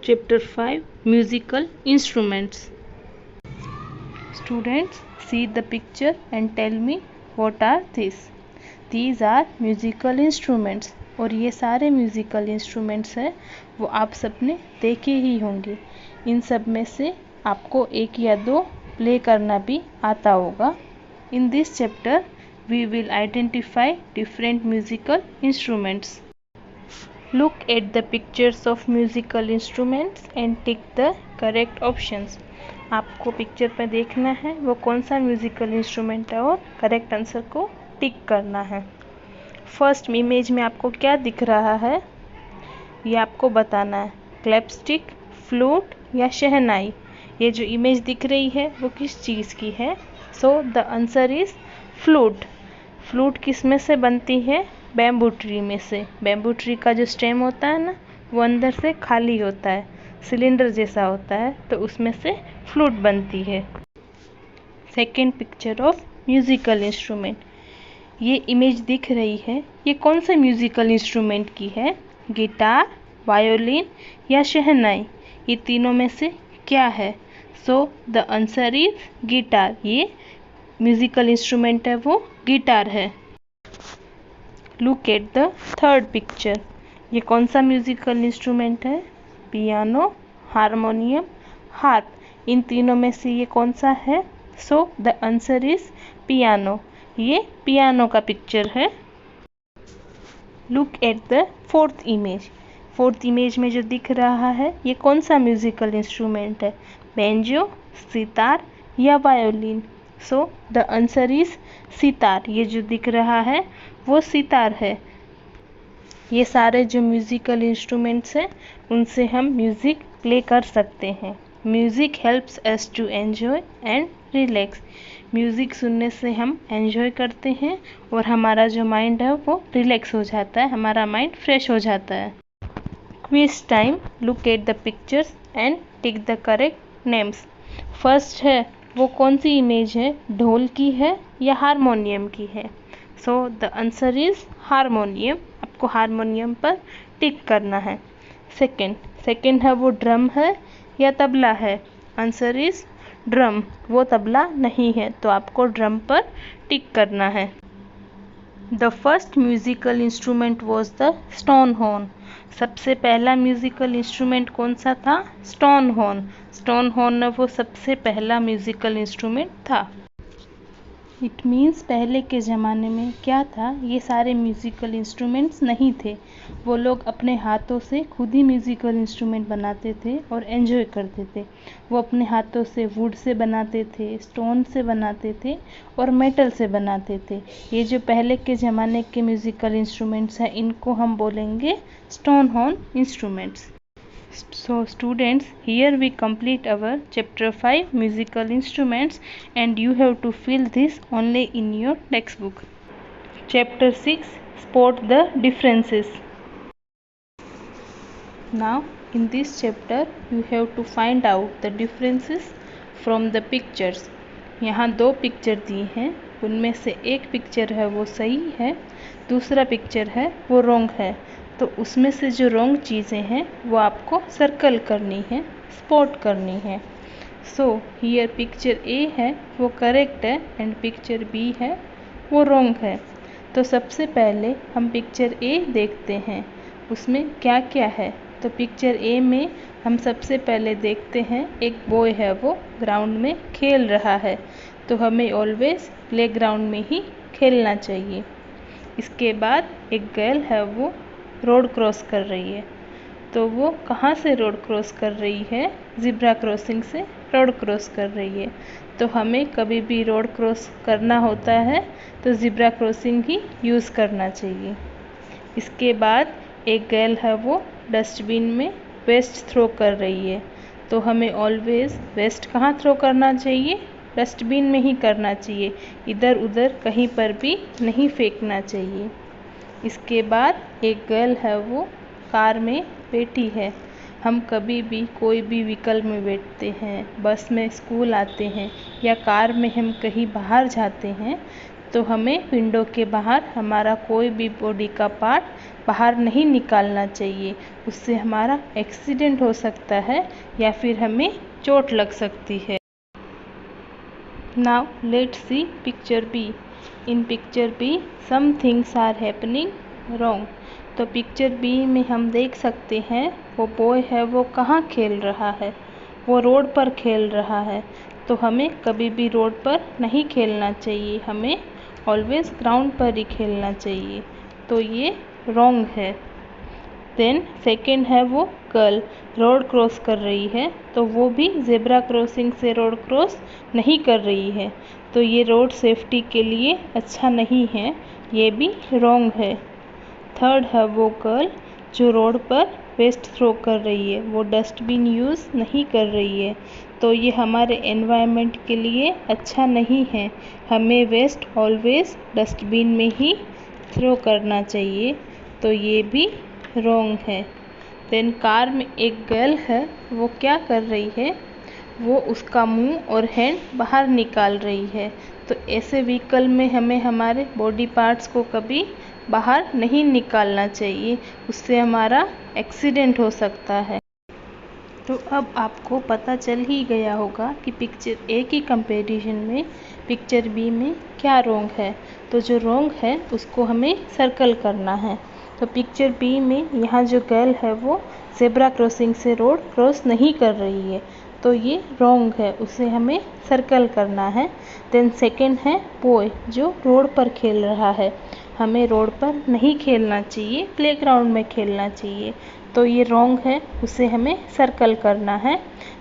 Chapter 5 Musical Instruments. Students, see the picture and tell me what are these. These are musical instruments. और ये सारे musical instruments हैं वो आप सबने देखे ही होंगे। इन सब में से आपको एक या दो प्ले करना भी आता होगा। In this chapter, we will identify different musical instruments. Look at the pictures of musical instruments and tick the correct options. आपको पिक्चर पर देखना है वो कौन सा म्यूज़िकल इंस्ट्रूमेंट है और करेक्ट आंसर को टिक करना है। फर्स्ट इमेज में आपको क्या दिख रहा है ये आपको बताना है। क्लैपस्टिक, फ्लूट या शहनाई। ये जो इमेज दिख रही है वो किस चीज़ की है? So the answer is flute. Flute किस में से बनती है? बैम्बू ट्री में से। बैम्बू ट्री का जो स्टेम होता है ना वो अंदर से खाली होता है, सिलेंडर जैसा होता है, तो उसमें से फ्लूट बनती है। Second picture of musical instrument. ये इमेज दिख रही है ये कौन से म्यूज़िकल इंस्ट्रूमेंट की है? गिटार, वायोलिन या शहनाई। ये तीनों में से क्या है? So the answer is guitar. ये म्यूज़िकल इंस्ट्रूमेंट है वो गिटार है। Look at the third picture. ये कौन सा म्यूज़िकल इंस्ट्रूमेंट है? Piano, harmonium, harp. इन तीनों में से ये कौन सा है? So the answer is piano. ये पियानो का पिक्चर है। Look at the fourth image. Fourth image में जो दिख रहा है ये कौन सा म्यूज़िकल इंस्ट्रूमेंट है? बैंजो, सितार या violin. So the answer is sitar. ये जो दिख रहा है वो सितार है। ये सारे जो म्यूज़िकल इंस्ट्रूमेंट्स हैं उनसे हम म्यूज़िक प्ले कर सकते हैं। Music helps us to enjoy and relax. Music सुनने से हम एन्जॉय करते हैं और हमारा जो माइंड है वो रिलैक्स हो जाता है, हमारा माइंड फ्रेश हो जाता है। Quiz time. Look at the pictures and tick the correct names. First है वो कौन सी इमेज है? ढोल की है या हारमोनियम की है? So the answer is harmonium. आपको हारमोनियम पर टिक करना है। सेकेंड है वो ड्रम है या तबला है? Answer is drum. वो तबला नहीं है तो आपको ड्रम पर टिक करना है। The first musical instrument was the stone horn. सबसे पहला म्यूज़िकल इंस्ट्रूमेंट कौन सा था? Stone horn. स्टोन हॉर्न वो सबसे पहला म्यूज़िकल इंस्ट्रूमेंट था। इट मीन्स पहले के ज़माने में क्या था, ये सारे म्यूज़िकल इंस्ट्रूमेंट्स नहीं थे। वो लोग अपने हाथों से खुद ही म्यूज़िकल इंस्ट्रूमेंट बनाते थे और एंजॉय करते थे। वो अपने हाथों से वुड से बनाते थे, स्टोन से बनाते थे और मेटल से बनाते थे। ये जो पहले के ज़माने के म्यूज़िकल इंस्ट्रूमेंट्स हैं इनको हम बोलेंगे stone horn instruments. So students, here we complete our chapter 5 musical instruments and you have to fill this only in your textbook. Chapter 6 Spot the differences. Now in this chapter you have to find out the differences from the pictures. यहाँ दो picture दी हैं, उनमें से एक picture है वो सही है, दूसरा पिक्चर है वो रॉन्ग है। तो उसमें से जो रॉन्ग चीज़ें हैं वो आपको सर्कल करनी है, स्पॉट करनी है। सो हियर पिक्चर ए है वो करेक्ट है एंड पिक्चर बी है वो रॉन्ग है। तो सबसे पहले हम पिक्चर ए देखते हैं उसमें क्या क्या है। तो पिक्चर ए में हम सबसे पहले देखते हैं एक बॉय है वो ग्राउंड में खेल रहा है। तो हमें ऑलवेज प्लेग्राउंड में ही खेलना चाहिए। इसके बाद एक गर्ल है वो रोड क्रॉस कर रही है। तो वो कहाँ से रोड क्रॉस कर रही है? ज़िब्रा क्रॉसिंग से रोड क्रॉस कर रही है। तो हमें कभी भी रोड क्रॉस करना होता है तो ज़िब्रा क्रॉसिंग ही यूज़ करना चाहिए। इसके बाद एक गर्ल है वो डस्टबिन में वेस्ट थ्रो कर रही है। तो हमें ऑलवेज वेस्ट कहाँ थ्रो करना चाहिए? डस्टबिन में ही करना चाहिए, इधर उधर कहीं पर भी नहीं फेंकना चाहिए। इसके बाद एक गर्ल है वो कार में बैठी है। हम कभी भी कोई भी व्हीकल में बैठते हैं, बस में स्कूल आते हैं या कार में हम कहीं बाहर जाते हैं तो हमें विंडो के बाहर हमारा कोई भी बॉडी का पार्ट बाहर नहीं निकालना चाहिए, उससे हमारा एक्सीडेंट हो सकता है या फिर हमें चोट लग सकती है। Now let's see picture B. In picture B some things are happening wrong. तो पिक्चर बी में हम देख सकते हैं वो बॉय है वो कहाँ खेल रहा है, वो रोड पर खेल रहा है। तो हमें कभी भी रोड पर नहीं खेलना चाहिए, हमें ऑलवेज ग्राउंड पर ही खेलना चाहिए। तो ये रॉन्ग है। देन सेकंड है वो गर्ल रोड क्रॉस कर रही है, तो वो भी ज़ेब्रा क्रॉसिंग से रोड क्रॉस नहीं कर रही है, तो ये रोड सेफ्टी के लिए अच्छा नहीं है, ये भी रॉन्ग है। थर्ड है वो गर्ल जो रोड पर वेस्ट थ्रो कर रही है, वो डस्टबिन यूज़ नहीं कर रही है, तो ये हमारे एनवायरनमेंट के लिए अच्छा नहीं है, हमें वेस्ट ऑलवेज डस्टबिन में ही थ्रो करना चाहिए, तो ये भी रॉन्ग है। देन कार में एक गर्ल है वो क्या कर रही है, वो उसका मुंह और हैंड बाहर निकाल रही है, तो ऐसे व्हीकल में हमें हमारे बॉडी पार्ट्स को कभी बाहर नहीं निकालना चाहिए, उससे हमारा एक्सीडेंट हो सकता है। तो अब आपको पता चल ही गया होगा कि पिक्चर ए की कंपैरिजन में पिक्चर बी में क्या रॉन्ग है। तो जो रॉन्ग है उसको हमें सर्कल करना है। तो पिक्चर बी में यहाँ जो गर्ल है वो ज़ेब्रा क्रॉसिंग से रोड क्रॉस नहीं कर रही है, तो ये रॉन्ग है, उसे हमें सर्कल करना है। देन सेकंड है बॉय जो रोड पर खेल रहा है, हमें रोड पर नहीं खेलना चाहिए, प्लेग्राउंड में खेलना चाहिए, तो ये रॉन्ग है, उसे हमें सर्कल करना है।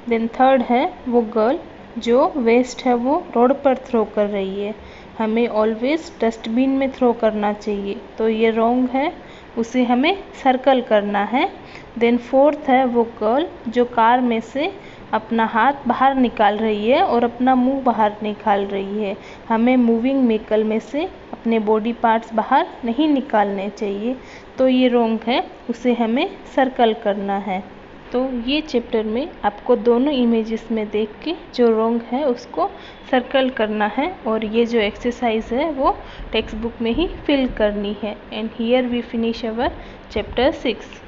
देन थर्ड है वो गर्ल जो वेस्ट है वो रोड पर थ्रो कर रही है, हमें ऑलवेज डस्टबिन में थ्रो करना चाहिए, तो ये रॉन्ग है, उसे हमें सर्कल करना है। देन फोर्थ है वो गर्ल जो कार में से अपना हाथ बाहर निकाल रही है और अपना मुंह बाहर निकाल रही है, हमें मूविंग व्हीकल में से अपने बॉडी पार्ट्स बाहर नहीं निकालने चाहिए, तो ये रॉन्ग है, उसे हमें सर्कल करना है। तो ये चैप्टर में आपको दोनों इमेजेस में देख के जो रॉन्ग है उसको सर्कल करना है, और ये जो एक्सरसाइज है वो टेक्स्ट बुक में ही फिल करनी है। And here we finish our chapter 6।